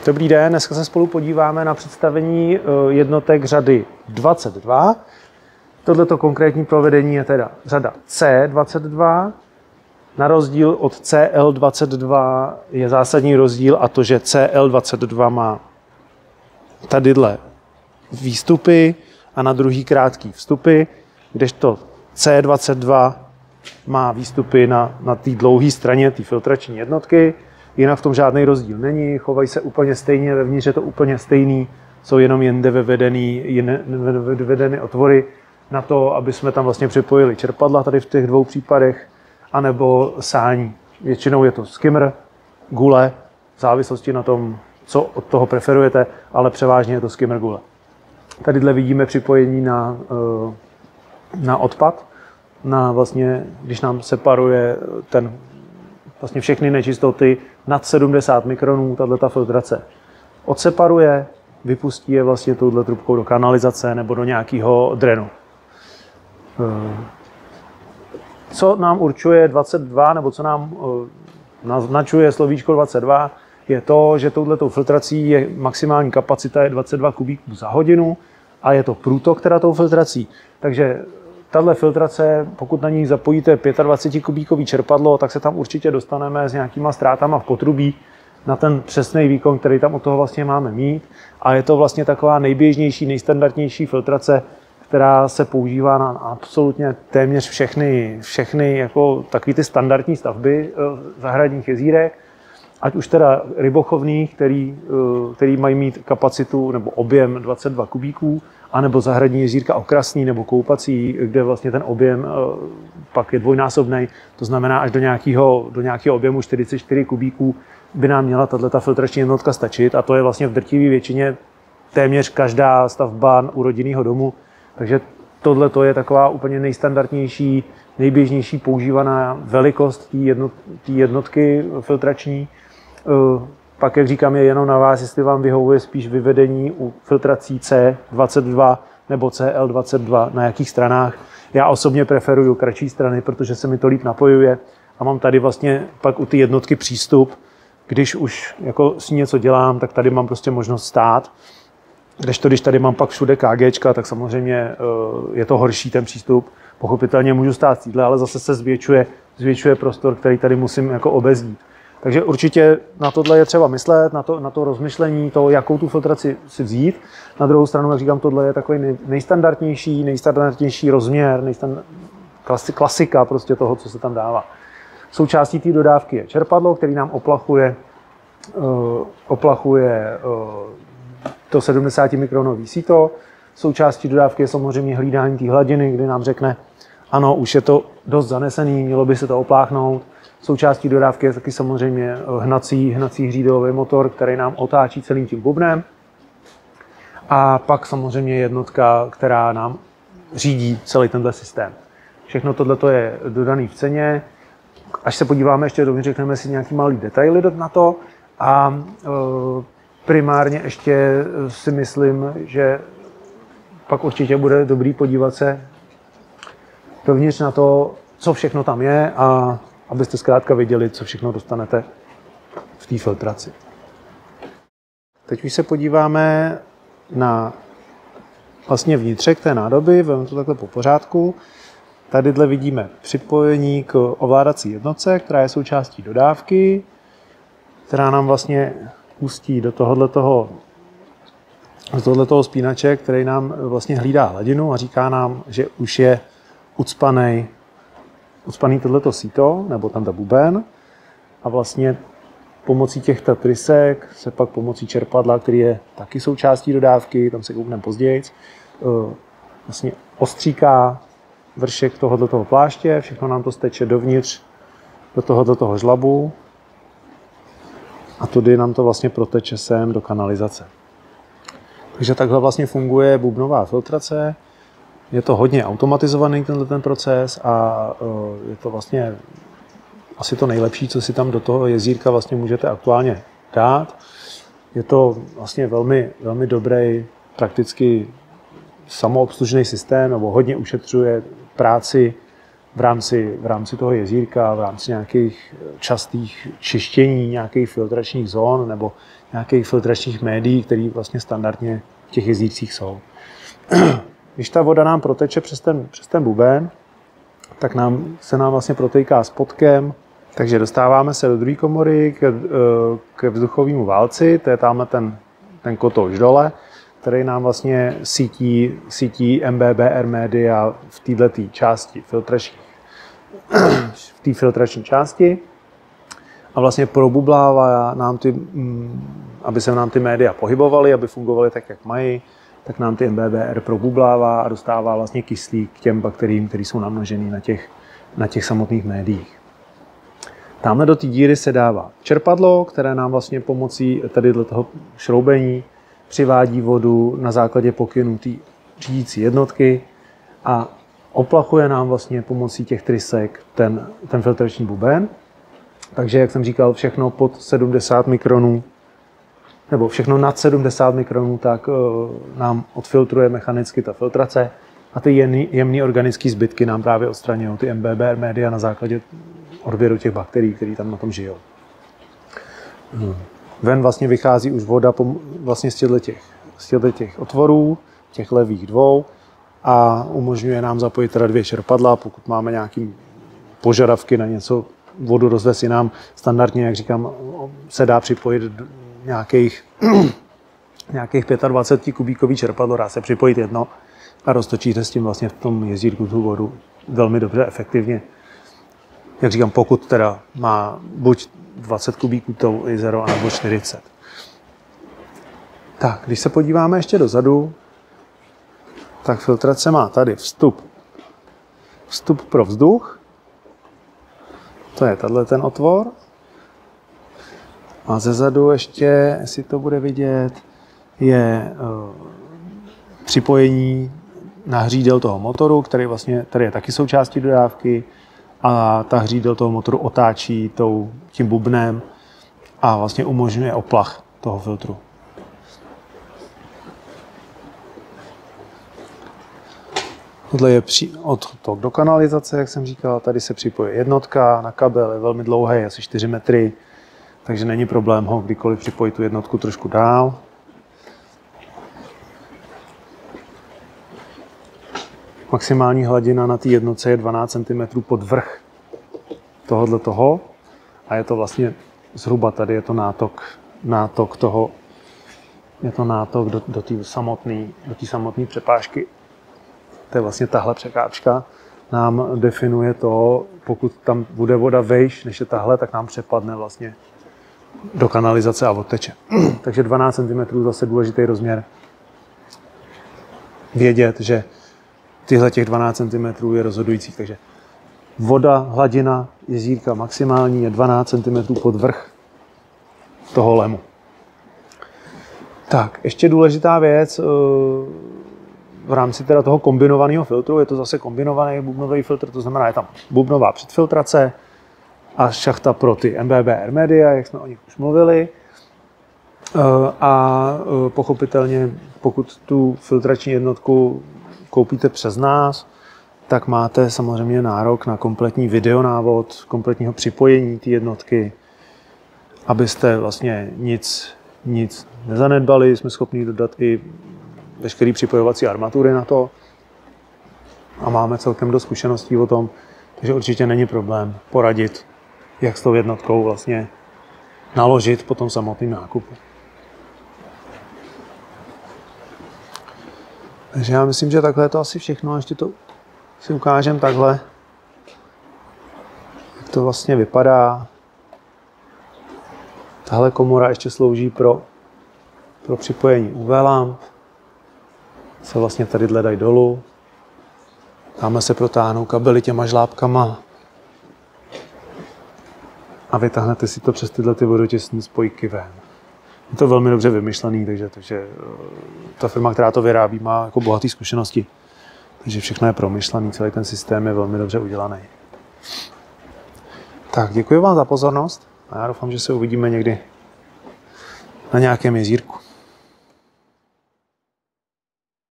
Dobrý den, dneska se spolu podíváme na představení jednotek řady 22. Tohleto konkrétní provedení je teda řada C22. Na rozdíl od CL22 je zásadní rozdíl, a to, že CL22 má tadyhle výstupy a na druhý krátký vstupy, kdežto C22 má výstupy na té dlouhé straně té filtrační jednotky. Jinak v tom žádný rozdíl není, chovají se úplně stejně, vevnitř je to úplně stejný, jsou jenom jinde vyvedeny otvory na to, aby jsme tam vlastně připojili čerpadla tady v těch dvou případech, anebo sání. Většinou je to skimmer, gule, v závislosti na tom, co od toho preferujete, ale převážně je to skimmer gule. Tadyhle vidíme připojení na odpad, na vlastně, když nám separuje vlastně všechny nečistoty nad 70 mikronů, tato filtrace odseparuje, vypustí je vlastně touhle trubkou do kanalizace nebo do nějakého drenu. Co nám určuje 22, nebo co nám naznačuje slovíčko 22, je to, že touhletou filtrací je maximální kapacita je 22 kubíků za hodinu a je to průtok teda tou filtrací. Takže tahle filtrace, pokud na ní zapojíte 25 kubíkový čerpadlo, tak se tam určitě dostaneme s nějakýma ztrátama v potrubí na ten přesný výkon, který tam od toho vlastně máme mít. A je to vlastně taková nejběžnější, nejstandardnější filtrace, která se používá na absolutně téměř všechny jako takový ty standardní stavby zahradních jezírek, ať už teda rybochovných, který mají mít kapacitu nebo objem 22 kubíků, anebo zahradní jezírka okrasný nebo koupací, kde vlastně ten objem pak je dvojnásobný, to znamená až do nějakého objemu 44 kubíků by nám měla tato filtrační jednotka stačit, a to je vlastně v drtivé většině téměř každá stavba u rodinného domu. Takže tohle je taková úplně nejstandardnější, nejběžnější používaná velikost té jednotky filtrační. Pak, jak říkám, je jenom na vás, jestli vám vyhovuje spíš vyvedení u filtrací C22 nebo CL22, na jakých stranách. Já osobně preferuju kratší strany, protože se mi to líp napojuje a mám tady vlastně pak u ty jednotky přístup. Když už jako s ní něco dělám, tak tady mám prostě možnost stát. Kdežto, když tady mám pak všude KGčka, tak samozřejmě je to horší ten přístup. Pochopitelně můžu stát v sídle, ale zase se zvětšuje prostor, který tady musím jako obezdít. Takže určitě na tohle je třeba myslet, na to rozmyšlení, to, jakou tu filtraci si vzít. Na druhou stranu, jak říkám, tohle je takový nejstandardnější rozměr, klasika prostě toho, co se tam dává. Součástí té dodávky je čerpadlo, který nám oplachuje to 70 mikronový síto. Součástí dodávky je samozřejmě hlídání té hladiny, kdy nám řekne, ano, už je to dost zanesený, mělo by se to opláchnout. Součástí dodávky je taky samozřejmě hnací hřídový motor, který nám otáčí celým tím bubnem. A pak samozřejmě jednotka, která nám řídí celý tenhle systém. Všechno tohle je dodaný v ceně. Až se podíváme ještě dovnitř, řekneme si nějaký malý detaily na to. A primárně ještě si myslím, že pak určitě bude dobrý podívat se dovnitř na to, co všechno tam je, a abyste zkrátka viděli, co všechno dostanete v té filtraci. Teď už se podíváme na vlastně vnitřek té nádoby, vezmeme to takhle po pořádku. Tadyhle vidíme připojení k ovládací jednotce, která je součástí dodávky, která nám vlastně pustí do tohoto spínače, který nám vlastně hlídá hladinu a říká nám, že už je ucpaný tohleto síto, nebo tam ta buben, a vlastně pomocí těch trysek se pak pomocí čerpadla, který je taky součástí dodávky, tam se koukneme později, vlastně ostříká vršek tohoto pláště, všechno nám to steče dovnitř do tohoto žlabu a tudy nám to vlastně proteče sem do kanalizace. Takže takhle vlastně funguje bubnová filtrace. Je to hodně automatizovaný ten proces a je to vlastně asi to nejlepší, co si tam do toho jezírka vlastně můžete aktuálně dát. Je to vlastně velmi, velmi dobrý, prakticky samoobslužný systém, nebo hodně ušetřuje práci v rámci toho jezírka, v rámci nějakých častých čištění, nějakých filtračních zón nebo nějakých filtračních médií, které vlastně standardně v těch jezírcích jsou. Když ta voda nám proteče přes ten buben, tak se nám vlastně protejká spodkem, takže dostáváme se do druhé komory k vzduchovému válci, to je tamhle ten kotouč dole, který nám vlastně sítí MBBR média v této části v té filtrační části a vlastně probublává nám aby se nám ty média pohybovaly, aby fungovaly tak, jak mají, tak nám ty MBBR probublává a dostává vlastně kyslík k těm bakteriím, které jsou namnožený na těch samotných médiích. Tamhle do té díry se dává čerpadlo, které nám vlastně pomocí tady toho šroubení přivádí vodu na základě pokynů té řídící jednotky a oplachuje nám vlastně pomocí těch trysek ten filtrační buben. Takže, jak jsem říkal, všechno pod 70 mikronů, nebo všechno nad 70 mikronů, tak nám odfiltruje mechanicky ta filtrace a ty jemné organické zbytky nám právě odstraňují ty MBBR média na základě odběru těch bakterií, které tam na tom žijou. Ven vlastně vychází už voda vlastně z těch otvorů, těch levých dvou a umožňuje nám zapojit teda 2 čerpadla, pokud máme nějaké požadavky na něco, vodu rozvést i nám standardně, jak říkám, se dá připojit nějakých 25 kubíkový čerpadlo, dá se připojit jedno a roztočíte s tím vlastně v tom jezírku tu vodu velmi dobře, efektivně. Jak říkám, pokud teda má buď 20 kubíků to jezero, nebo 40. Tak, když se podíváme ještě dozadu, tak filtrace má tady vstup pro vzduch, to je tato ten otvor. A zezadu ještě, jestli to bude vidět, je připojení na hřídel toho motoru, který je taky součástí dodávky. A ta hřídel toho motoru otáčí tím bubnem a vlastně umožňuje oplach toho filtru. Tohle je odtok do kanalizace, jak jsem říkal. Tady se připojí jednotka na kabel, je velmi dlouhý, asi 4 metry, takže není problém ho kdykoliv připojit tu jednotku trošku dál. Maximální hladina na té jednotce je 12 cm pod vrch toho a je to vlastně zhruba tady, je to nátok toho, je to nátok do té samotné přepážky. To je vlastně tahle překážka. Nám definuje to, pokud tam bude voda vejš než je tahle, tak nám přepadne vlastně do kanalizace a odteče. Takže 12 cm zase důležitý rozměr. Vědět, že těch 12 cm je rozhodující. Takže voda, hladina jezírka maximální je 12 cm pod vrch toho lemu. Tak, ještě důležitá věc v rámci teda toho kombinovaného filtru, je to zase kombinovaný bubnový filtr, to znamená, je tam bubnová předfiltrace a šachta pro ty MBBR média, jak jsme o nich už mluvili. A pochopitelně, pokud tu filtrační jednotku koupíte přes nás, tak máte samozřejmě nárok na kompletní videonávod, kompletního připojení té jednotky, abyste vlastně nic nezanedbali. Jsme schopni dodat i veškeré připojovací armatury na to a máme celkem dost zkušeností o tom, takže určitě není problém poradit, jak s tou jednotkou vlastně naložit po tom samotném nákupu. Takže já myslím, že takhle je to asi všechno. Ještě to si ukážem takhle, jak to vlastně vypadá. Tahle komora ještě slouží pro připojení UV lamp. Se vlastně tady dají dolů. Dáme se protáhnou kabely těma žlábkama a vytáhnete si to přes tyhle vodotěsné spojky ven. Je to velmi dobře vymyšlený, takže ta firma, která to vyrábí, má jako bohaté zkušenosti. Takže všechno je promyšlený, celý ten systém je velmi dobře udělaný. Tak, děkuji vám za pozornost a já doufám, že se uvidíme někdy na nějakém jezírku.